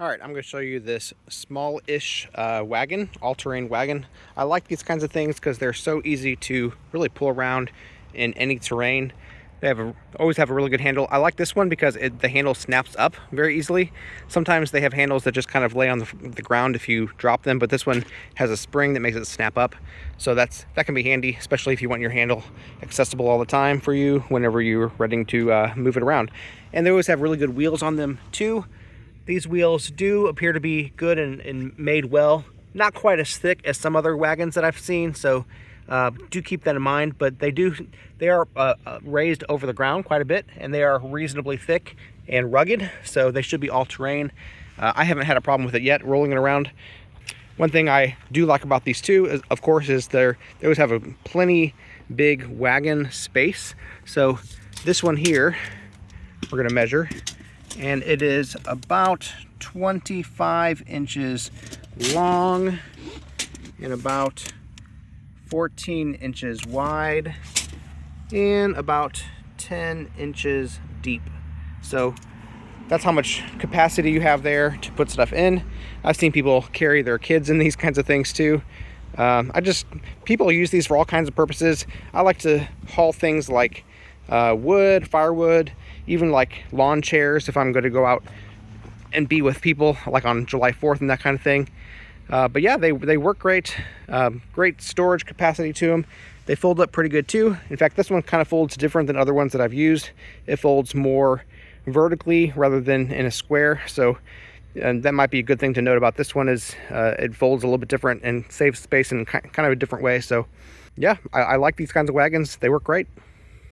All right, I'm going to show you this small-ish wagon, all-terrain wagon. I like these kinds of things because they're so easy to really pull around in any terrain. They always have a really good handle. I like this one because the handle snaps up very easily. Sometimes they have handles that just kind of lay on the ground if you drop them, but this one has a spring that makes it snap up. So that can be handy, especially if you want your handle accessible all the time for you whenever you're ready to move it around. And they always have really good wheels on them too. These wheels do appear to be good and made well. Not quite as thick as some other wagons that I've seen, so do keep that in mind. But they are raised over the ground quite a bit, and they are reasonably thick and rugged, so they should be all-terrain. I haven't had a problem with it yet, rolling it around. One thing I do like about these two, is, of course, is they always have a plenty big wagon space. So this one here, we're going to measure. And it is about 25 inches long and about 14 inches wide and about 10 inches deep. So that's how much capacity you have there to put stuff in. I've seen people carry their kids in these kinds of things too. People use these for all kinds of purposes. I like to haul things like wood, firewood, even like lawn chairs if I'm going to go out and be with people like on July 4th and that kind of thing. But yeah, they work great. Great storage capacity to them. They fold up pretty good too. In fact, this one kind of folds different than other ones that I've used. It folds more vertically rather than in a square. So that might be a good thing to note about this one is it folds a little bit different and saves space in kind of a different way. So yeah, I like these kinds of wagons. They work great.